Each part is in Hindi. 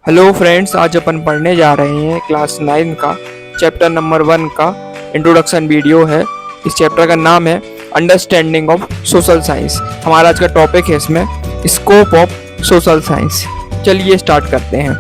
हेलो फ्रेंड्स, आज अपन पढ़ने जा रहे हैं क्लास 9 का चैप्टर नंबर 1 का इंट्रोडक्शन वीडियो है। इस चैप्टर का नाम है अंडरस्टैंडिंग ऑफ सोशल साइंस। हमारा आज का टॉपिक है इसमें स्कोप ऑफ सोशल साइंस। चलिए स्टार्ट करते हैं।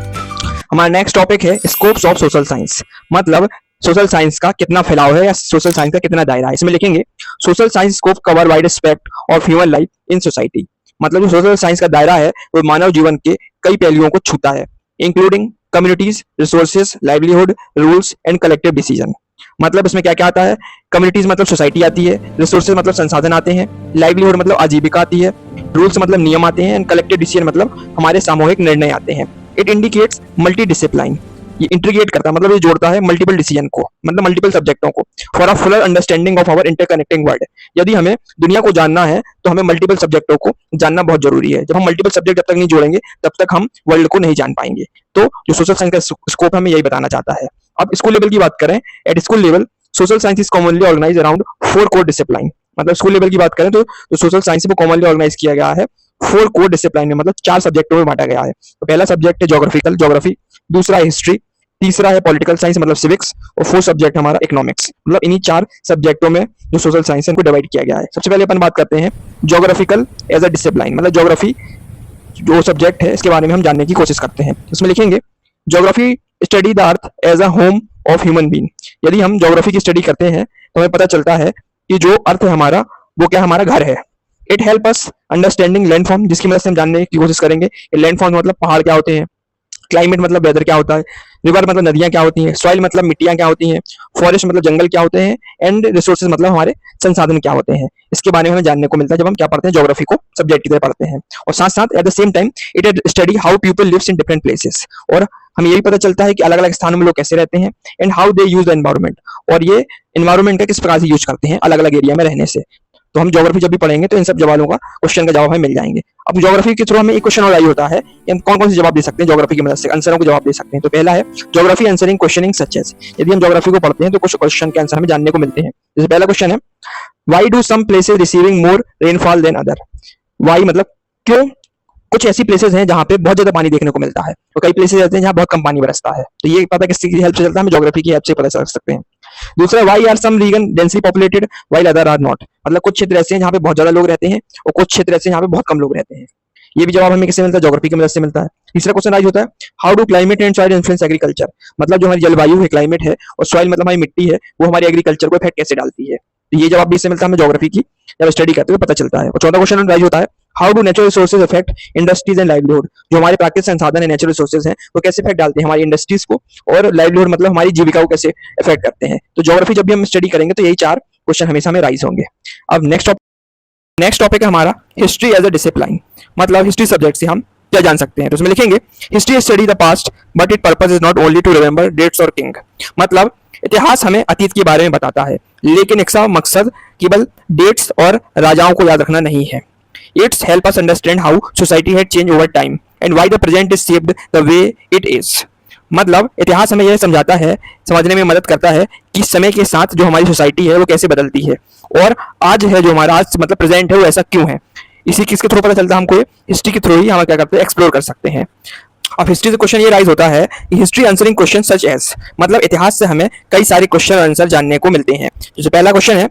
हमारा नेक्स्ट टॉपिक है स्कोप्स ऑफ सोशल साइंस, मतलब सोशल साइंस का कितना फैलाव है या सोशल साइंस का कितना दायरा है। इसमें लिखेंगे social science scope cover wide aspect of human life in society. मतलब जो सोशल साइंस का दायरा है वो मानव जीवन के कई पहलुओं को छूता है, including communities, resources, livelihood, rules and collective decision. मतलब इसमें क्या क्या आता है? कम्युनिटीज मतलब सोसाइटी आती है, रिसोर्सेज मतलब संसाधन आते हैं, लाइवलीहुड मतलब आजीविका आती है, रूल्स मतलब नियम आते हैं, एंड कलेक्टिव डिसीजन मतलब हमारे सामूहिक निर्णय आते हैं। इट इंडिकेट्स मल्टी डिसिप्लाइन, ये इंटीग्रेट करता है, मतलब ये जोड़ता है मल्टीपल डिसीजन को, मतलब मल्टीपल सब्जेक्टों को, for a fuller understanding of our interconnecting world. यदि हमें दुनिया को जानना है तो हमें मल्टीपल सब्जेक्टों को जानना बहुत जरूरी है। जब हम मल्टीपल सब्जेक्ट जब तक नहीं जोड़ेंगे तब तक हम वर्ल्ड को नहीं जान पाएंगे। तो जो सोशल साइंस का स्कोप हमें यही बताना चाहता है। अब स्कूल लेवल की बात करें, at school level social science is commonly organise around 4 core discipline. मतलब स्कूल लेवल की बात करें तो सोशल साइंस को कॉमनली ऑर्गेनाइज किया गया है 4 कोर डिसिप्लिन में, मतलब 4 सब्जेक्टों में बांटा गया है। तो पहला सब्जेक्ट है जोग्राफिकल, ज्योग्राफी, दूसरा है हिस्ट्री, तीसरा है पॉलिटिकल साइंस मतलब सिविक्स, और फोर्थ सब्जेक्ट हमारा इकोनॉमिक्स। मतलब इन्हीं 4 सब्जेक्टों में जो सोशल साइंस है इनको डिवाइड किया गया है। सबसे पहले अपन बात करते हैं ज्योग्राफिकल एज अ डिसिप्लिन, मतलब ज्योग्राफी जो सब्जेक्ट है इसके बारे में हम जानने की कोशिश करते हैं। इसमें लिखेंगे geography study the earth as a home of human being. यदि हम ज्योग्राफी की स्टडी करते हैं तो हमें पता चलता है कि जो अर्थ है हमारा वो क्या हमारा घर है। It help us understanding landform, जिसकी मदद से हम जानने की कोशिश करेंगे लैंडफॉर्म मतलब पहाड़ क्या होते हैं, क्लाइमेट मतलब वेदर क्या होता है, रिवर मतलब नदियां क्या होती हैं, सॉइल मतलब मिट्टियां क्या होती हैं, फॉरेस्ट मतलब जंगल क्या होते हैं, एंड रिसोर्सेज मतलब हमारे संसाधन क्या होते हैं। इसके बारे में हमें जानने को मिलता है जब हम क्या पढ़ते हैं, ज्योग्राफी को सब्जेक्ट की तरह पढ़ते हैं। और साथ साथ at the same time it study how people lives in different places, और हमें यही पता चलता है कि अलग अलग स्थानों में लोग कैसे रहते हैं, and how they use the environment, और ये एनवायरमेंट का किस प्रकार से यूज करते हैं अलग अलग एरिया में रहने से। तो हम ज्योग्राफी जब भी पढ़ेंगे तो इन सब सवालों का क्वेश्चन का जवाब हमें मिल जाएंगे। अब ज्योग्राफी के थ्रू हमें एक क्वेश्चन और आई होता है कि हम कौन कौन से जवाब दे सकते हैं ज्योग्राफी की मदद से, आंसरों को जवाब दे सकते हैं। तो पहला है geography answering questioning such as. यदि हम ज्योग्राफी को पढ़ते हैं तो कुछ क्वेश्चन के आंसर हमें जानने को मिलते हैं। जैसे पहला क्वेश्चन है why do some places receiving more rainfall than other. Why मतलब क्यों कुछ ऐसी प्लेसेस हैं जहां पे बहुत ज्यादा पानी देखने को मिलता है और कई प्लेसेस ऐसे हैं जहां बहुत कम पानी बरसता है। तो ये पता किसकी हेल्प से चलता है, हमें ज्योग्राफी की हेल्प से पता चल सकते हैं। दूसरा, why are some region densely populated while other are not. मतलब कुछ क्षेत्र ऐसे हैं जहां पे बहुत ज्यादा लोग रहते हैं और कुछ क्षेत्र ऐसे हैं जहां पे बहुत कम लोग रहते हैं। ये भी जवाब हमें किससे मिलता है, ज्योग्राफी की मदद से मिलता है। तीसरा क्वेश्चन राइज होता है how do climate and soil influence agriculture. मतलब जो हमारी जलवायु है, क्लाइमेट है, और सॉइल मतलब हमारी मिट्टी है, वो हमारी एग्रीकल्चर को इफेक्ट कैसे डालती है। तो ये जवाब भी इससे मिलता है हमें ज्योग्राफी की जब स्टडी करते हुए पता चलता है। और चौथा क्वेश्चन राइज होता है how do natural resources affect industries and livelihood. जो हमारे प्राकृतिक संसाधन है, नेचुरल रिसोर्सेज हैं, वो कैसे इफेक्ट डालते हैं हमारी इंडस्ट्रीज को, और लाइवलीहुड मतलब हमारी जीविका को कैसे इफेक्ट करते हैं। तो ज्योग्राफी जब भी हम स्टडी करेंगे तो यही 4 क्वेश्चन हमेशा हमें राइज होंगे। अब नेक्स्ट टॉपिक है हमारा हिस्ट्री एज अ डिसिप्लिन। मतलब हिस्ट्री सब्जेक्ट से हम क्या जान सकते हैं। तो उसमें लिखेंगे history study the past but it purpose is not only to remember dates और किंग। मतलब इतिहास हमें अतीत के बारे में बताता है, लेकिन इसका मकसद केवल डेट्स और राजाओं को याद रखना नहीं है। It's help us understand how society had change over time and why the present is shaped the way it is. मतलब इतिहास हमें यह समझाता है, समझने में मदद करता है कि समय के साथ जो हमारी सोसाइटी है वो कैसे बदलती है, और आज है जो हमारा आज मतलब प्रेजेंट है वो ऐसा क्यों है। इसी किसके थ्रू पता चलता है हमको, हिस्ट्री के थ्रू ही हम क्या करते हैं, एक्सप्लोर कर सकते हैं। अब हिस्ट्री से क्वेश्चन ये राइज होता है कि history answering question such as, मतलब इतिहास से हमें कई सारे क्वेश्चन आंसर जानने को मिलते हैं। जैसे पहला क्वेश्चन है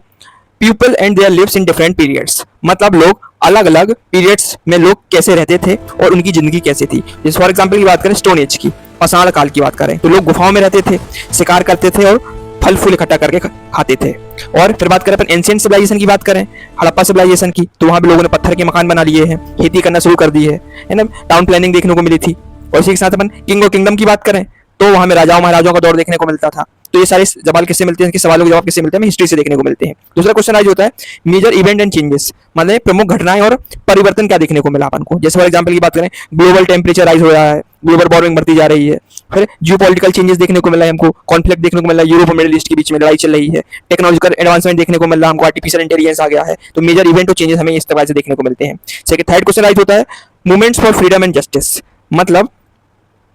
people and their lives in different periods. मतलब लोग अलग अलग पीरियड्स में लोग कैसे रहते थे और उनकी जिंदगी कैसी थी। जैसे फॉर एग्जांपल की बात करें स्टोन एज की, पाषाण काल की बात करें, तो लोग गुफाओं में रहते थे, शिकार करते थे और फल फूल इकट्ठा करके खाते थे। और फिर बात करें अपन एंशिएंट सिविलाइजेशन की बात करें, हड़प्पा सिविलाइजेशन की, तो वहां पे लोगों ने पत्थर के मकान बना लिए हैं, खेती करना शुरू कर दी है ना, टाउन प्लानिंग देखने को मिली थी। और इसी के साथ अपन किंग और किंगडम की बात करें तो वहां में राजाओं महाराजाओं का दौर देखने को मिलता था। तो ये सारे सवाल किससे मिलते हैं, सवालों के जवाब किससे मिलते हैं, हिस्ट्री से देखने को मिलते हैं। दूसरा क्वेश्चन आज होता है मेजर इवेंट एंड चेंजेस, मतलब प्रमुख घटनाएं और परिवर्तन क्या देखने को मिला अपन को। जैसे फॉर एग्जांपल की बात करें ग्लोबल टेम्परेचर राइज हो रहा है, ग्लोबल वार्मिंग बढ़ती जा रही है, फिर जियोपॉलिटिकल चेंजेस देखने को मिला है हमको, कॉन्फ्लिक्ट देखने को मिला है, यूरोप और मिडिल ईस्ट के बीच में लड़ाई चल रही है, टेक्नोलॉजिकल एडवांसमेंट देखने को मिल रहा है हमको, आर्टिफिशियल इंटेलिजेंस आ गया है। तो मेजर इवेंट और चेंजेस हमें इस तरह से देखने को मिलते हैं। सेकंड थर्ड क्वेश्चन राइज होता है movements for freedom and justice. मतलब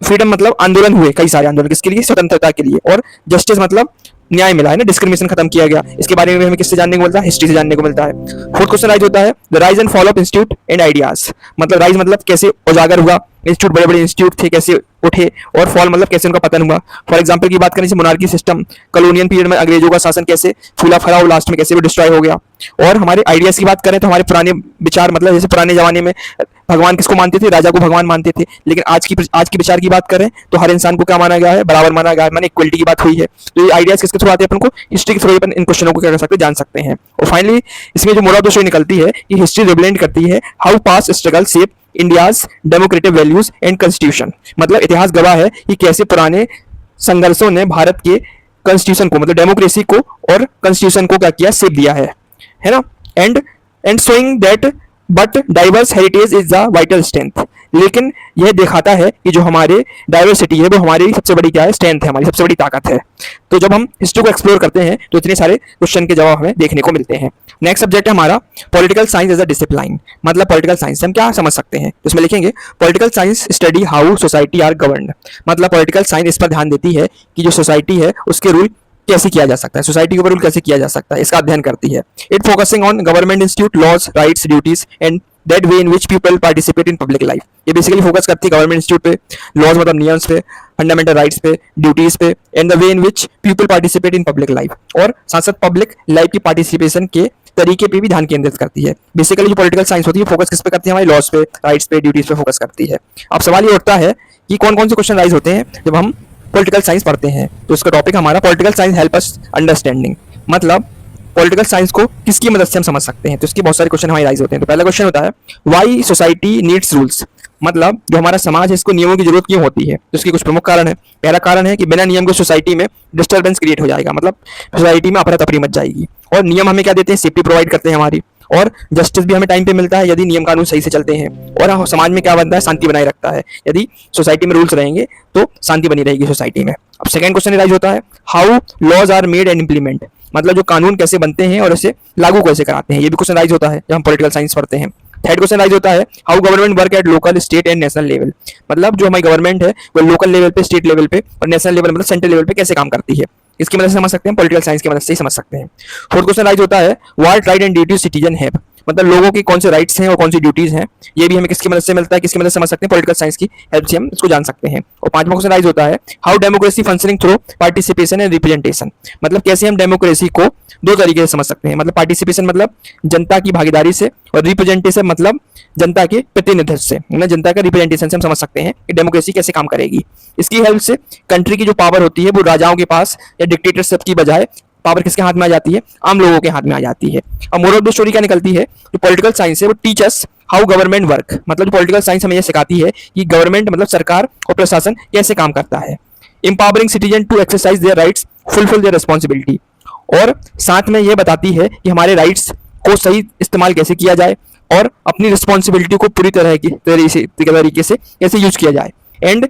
फ्रीडम मतलब आंदोलन हुए, कई सारे आंदोलन किसके लिए, स्वतंत्रता के लिए, और जस्टिस मतलब न्याय मिला है ना, डिस्क्रिमिनेशन खत्म किया गया। इसके बारे में हमें किससे जानने को मिलता है? हिस्ट्री से जानने को मिलता है। फोर्थ क्वेश्चन राइज होता है the rise and fall of institute and ideas. मतलब राइज मतलब कैसे उजागर हुआ, इंस्टीट्यूट बड़े बड़े इंस्टीट्यूट थे कैसे उठे, और फॉल मतलब कैसे उनका पतन हुआ। फॉर एग्जाम्पल की बात करें जैसे मोनार्की सिस्टम, कॉलोनियल पीरियड में अंग्रेजों का शासन कैसे फूला फला और लास्ट में कैसे वो डिस्ट्रॉय हो गया। और हमारे आइडियाज की बात करें तो हमारे पुराने विचार, मतलब जैसे पुराने जमाने में भगवान किसको मानते थे? राजा को भगवान मानते थे। लेकिन आज की विचार की बात करें तो हर इंसान को क्या माना गया है? बराबर माना गया है, माने इक्वलिटी की बात हुई है। तो ये आइडियाज किसके थ्रू आते हैं? अपन को हिस्ट्री के थ्रू अपन इन क्वेश्चनों को क्या कर सकते हैं? जान सकते हैं। और फाइनली इसमें जो मोरल ऑफ द स्टोरी निकलती है कि हिस्ट्री रिप्रेजेंट करती है how past struggle shape India's democratic values and constitution. मतलब इतिहास गवाह है कि कैसे पुराने संघर्षों ने भारत के कॉन्स्टिट्यूशन को, मतलब डेमोक्रेसी को और कॉन्स्टिट्यूशन को क्या किया? शेप दिया है ना। And showing that but diverse heritage is the vital strength. लेकिन यह दिखाता है कि जो हमारे डाइवर्सिटी है वो हमारी सबसे बड़ी क्या है? स्ट्रेंथ है, हमारी सबसे बड़ी ताकत है। तो जब हम हिस्ट्री को एक्सप्लोर करते हैं तो इतने सारे क्वेश्चन के जवाब हमें देखने को मिलते हैं। नेक्स्ट सब्जेक्ट है हमारा political science as a discipline. मतलब पॉलिटिकल साइंस हम क्या समझ सकते हैं? तो इसमें लिखेंगे political science study how society are governed. मतलब पॉलिटिकल साइंस इस पर ध्यान देती है कि जो सोसाइटी है उसके रूल कैसे किया जा सकता है, सोसाइटी के ऊपर रूल कैसे किया जा सकता है, इसका अध्ययन करती है। It focusing on government institute, laws, rights, duties and that way in which people participate in public life. ये बेसिकली फोकस करती है गवर्नमेंट इंस्टीट्यूट पे, लॉज मतलब नियम्स पे, फंडामेंटल राइट्स पे, ड्यूटीज पे, and the way in which people participate in public life. और साथ साथ पब्लिक लाइफ की पार्टिसिपेशन के तरीके पे भी ध्यान केंद्रित करती है। बेसिकली जो पॉलिटिकल साइंस होती है फोकस किस पे करती है? हमारी लॉज पे, राइट्स पे, ड्यूटीज पे फोकस करती है। अब सवाल ये उठता है कि कौन कौन से क्वेश्चन राइज होते हैं जब हम पॉलिटिकल साइंस पढ़ते हैं। तो इसका टॉपिक हमारा political science help us understanding. मतलब पॉलिटिकल साइंस को किसकी मदद से हम समझ सकते हैं? तो इसके बहुत सारे क्वेश्चन हमारे राइज होते हैं। तो पहला क्वेश्चन होता है व्हाई सोसाइटी नीड्स रूल्स। मतलब जो हमारा समाज है इसको नियमों की जरूरत क्यों होती है? तो इसके कुछ प्रमुख कारण है। पहला कारण है कि बिना नियम के सोसाइटी में डिस्टर्बेंस क्रिएट हो जाएगा, मतलब सोसाइटी में अफरा तफरी मच जाएगी। और नियम हमें क्या देते हैं? सेफ्टी प्रोवाइड करते हैं हमारी, और जस्टिस भी हमें टाइम पे मिलता है यदि नियम कानून सही से चलते हैं। और समाज में क्या बनता है? शांति बनाए रखता है। यदि सोसाइटी में रूल्स रहेंगे तो शांति बनी रहेगी सोसाइटी में। अब सेकंड क्वेश्चन राइज होता है how laws are made and implement. मतलब जो कानून कैसे बनते हैं और इसे लागू कैसे कराते हैं, ये भी क्वेश्चन राइज होता है जब हम पॉलिटिकल साइंस पढ़ते हैं। थर्ड क्वेश्चन राइज होता है how government work at local, state and national level. मतलब जो हमारी गवर्नमेंट है वो लोकल लेवल पे, स्टेट लेवल पे और नेशनल लेवल मतलब सेंट्रल लेवल पे कैसे काम करती है, इसकी मदद से समझ सकते हैं, पॉलिटिकल साइंस की मदद से ही समझ सकते हैं। फोर्थ क्वेश्चन राइज होता है what right and duty citizen have. मतलब लोगों की कौन से राइट्स हैं और कौन सी ड्यूटीज हैं, ये भी हमें किसकी मदद से मिलता है, किसकी मदद से समझ सकते हैं? पॉलिटिकल साइंस की हेल्प से हम इसको जान सकते हैं। और पांचवा क्वेश्चन राइज होता है how democracy functioning through participation and representation. मतलब कैसे हम डेमोक्रेसी को दो तरीके से समझ सकते हैं। मतलब पार्टिसिपेशन मतलब जनता की भागीदारी से, और रिप्रेजेंटेशन मतलब जनता के प्रतिनिधित्व से, मतलब जनता का रिप्रेजेंटेशन से हम समझ सकते हैं कि डेमोक्रेसी कैसे काम करेगी। इसकी हेल्प से कंट्री की जो पावर होती है वो राजाओं के पास या डिक्टेटरशिप की बजाय पावर किसके हाथ में आ जाती है? आम लोगों के हाथ में आ जाती है। अब मोरल ऑफ द स्टोरी क्या निकलती है? जो पॉलिटिकल साइंस है वो टीचर्स हाउ गवर्नमेंट वर्क। मतलब जो पॉलिटिकल साइंस हमें ये सिखाती है कि गवर्नमेंट मतलब सरकार और प्रशासन कैसे काम करता है। Empowering citizen to exercise their rights, fulfil their responsibility. और साथ में ये बताती है कि हमारे राइट्स को सही इस्तेमाल कैसे किया जाए और अपनी रिस्पॉन्सिबिलिटी को पूरी तरीके से कैसे यूज किया जाए। And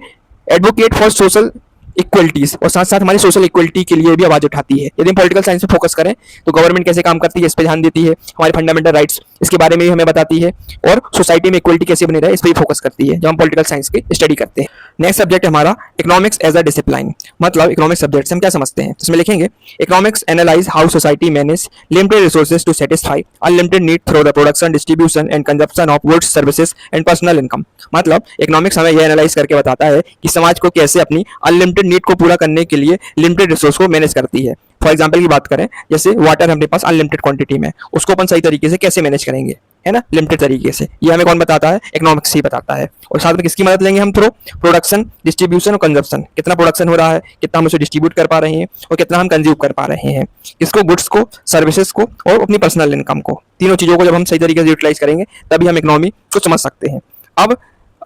advocate for social equalities, और साथ साथ हमारी सोशल इक्वलिटी के लिए भी आवाज उठाती है। यदि हम पॉलिटिकल साइंस पे फोकस करें तो गवर्नमेंट कैसे काम करती है इस पे ध्यान देती है, हमारे फंडामेंटल राइट्स इसके बारे में भी हमें बताती है, और सोसाइटी में इक्वलिटी कैसे बनी रहे इस पे भी फोकस करती है जब हम पॉलिटिकल साइंस की स्टडी करते हैं। नेक्स्ट सब्जेक्ट हमारा इकोनॉमिक्स एज अ डिसिप्लिन। मतलब इकोनॉमिक्स सब्जेक्ट से हम क्या समझते हैं? इसमें लिखेंगे economics analyse how society manage limited resources to satisfy unlimited need through the production, distribution and consumption of goods, services and personal income. मतलब इकोनॉमिक्स हमें यह एनालाइज करके बताता है कि समाज को कैसे अपनी अनलिमिटेड नीड को पूरा करने के लिए लिमिटेड रिसोर्स को मैनेज करती है। फॉर एग्जांपल की बात करें, जैसे वाटर हमारे पास अनलिमिटेड क्वांटिटी में, उसको अपन सही तरीके से कैसे मैनेज करेंगे, है ना, लिमिटेड तरीके से। ये हमें कौन बताता है? इकोनॉमिक्स ही बताता है। और साथ में किसकी मदद लेंगे हम? थ्रू प्रोडक्शन, डिस्ट्रीब्यूशन और कंजप्शन। कितना प्रोडक्शन हो रहा है, कितना हम उसे डिस्ट्रीब्यूट कर पा रहे हैं और कितना हम कंज्यूम कर पा रहे हैं, इसको गुड्स को, सर्विसेज को और अपनी पर्सनल इनकम को। तीनों चीजों को जब हम सही तरीके से यूटिलाइज करेंगे तभी हम इकोनॉमी को समझ सकते हैं। अब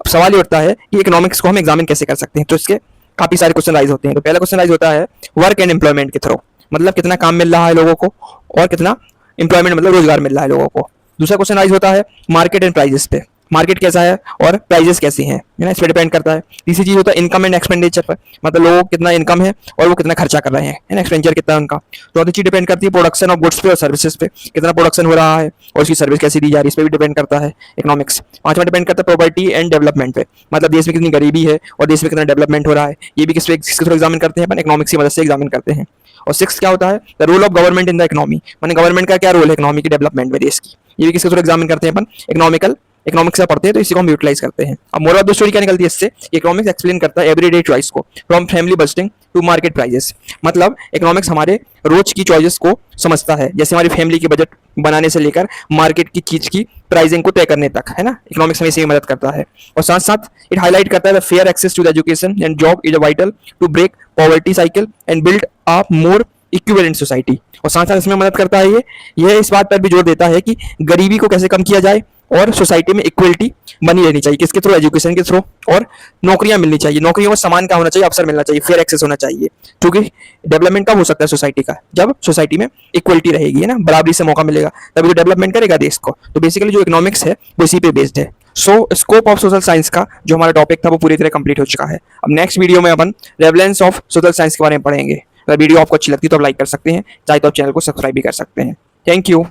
सवाल ये उठता है कि इकोनॉमिक्स को हम एग्जामिन कैसे कर सकते हैं। तो इसके काफी सारे क्वेश्चन राइज होते हैं। तो पहला क्वेश्चन राइज होता है वर्क एंड एम्प्लॉयमेंट के थ्रू। मतलब कितना काम मिल रहा है लोगों को और कितना एम्प्लॉयमेंट मतलब रोजगार मिल रहा है लोगों को। दूसरा क्वेश्चन राइज होता है मार्केट एंड प्राइजेस पे। मार्केट कैसा है और प्राइजेस कैसे हैं, है ना, इस पर डिपेंड करता है। तीसरी चीज होता है इनकम एंड एक्सपेंडिचर पर, मतलब लोगों को कितना इनकम है और वो कितना खर्चा कर रहे हैं, है ना, एक्सपेंडिचर कितना है उनका। चौथी चीज डिपेंड करती है प्रोडक्शन ऑफ गुड्स पे और सर्विसेज पे, कितना प्रोडक्शन हो रहा है और उसकी सर्विस कैसी दी जा रही है, इस पर भी डिपेंड करता है इकोनॉमिक्स। पांचवा डिपेंड करता है प्रॉपर्टी एंड डेवलपमेंट पे, मतलब देश में कितनी गरीबी है और देश में कितना डेवलपमेंट हो रहा है, ये भी किसके थ्रू एग्जामिन करते हैं अपन, इकोनॉमिक्स की मदद से एग्जामिन करते हैं। और सिक्स क्या होता है, the role of government in the economy, माने गवर्नमेंट का क्या रोल है इकोनॉमी की डेवलपमेंट में देश की, ये भी किसके थ्रू एग्जामिन करते हैं अपन, इकोनॉमिक्स से पढ़ते हैं तो इसी को हम यूटिलाइज करते हैं। अब मोरल ऑफ द स्टोरी क्या निकलती है इससे, इकोनॉमिक्स एक्सप्लेन करता है एवरीडे चॉइस को from family budgeting to market prices, मतलब इकोनॉमिक्स हमारे रोज की चॉइसेस को समझता है, जैसे हमारी फैमिली की बजट बनाने से लेकर मार्केट की चीज की प्राइसिंग को तय करने तक, है ना, इकोनॉमिक्स हमें इसी में मदद करता है। और साथ साथ इट हाईलाइट करता है fair access to the education and job is vital to break poverty cycle and build a more equivalent society. और साथ साथ इसमें मदद करता है ये इस बात पर भी जोर देता है कि गरीबी को कैसे कम किया जाए और सोसाइटी में इक्वलिटी बनी रहनी चाहिए, किसके थ्रू, एजुकेशन के थ्रू, और नौकरियां मिलनी चाहिए, नौकरियों में समान का होना चाहिए, अवसर मिलना चाहिए, फेयर एक्सेस होना चाहिए, क्योंकि डेवलपमेंट कब हो सकता है सोसाइटी का, जब सोसाइटी में इक्वलिटी रहेगी, है ना, बराबरी से मौका मिलेगा, तभी तो डेवलपमेंट करेगा देश को। तो बेसिकली जो इकोनॉमिक्स है वो इसी पे बेस्ड है। सो स्कोप ऑफ सोशल साइंस का जो हमारा टॉपिक था वो पूरी तरह कंप्लीट हो चुका है। अब नेक्स्ट वीडियो में अपन रेवलेंस ऑफ सोशल साइंस के बारे में पढ़ेंगे। अगर वीडियो आपको अच्छी लगती है तो आप लाइक कर सकते हैं, चाहे तो आप चैनल को सब्सक्राइब भी कर सकते हैं। Thank you.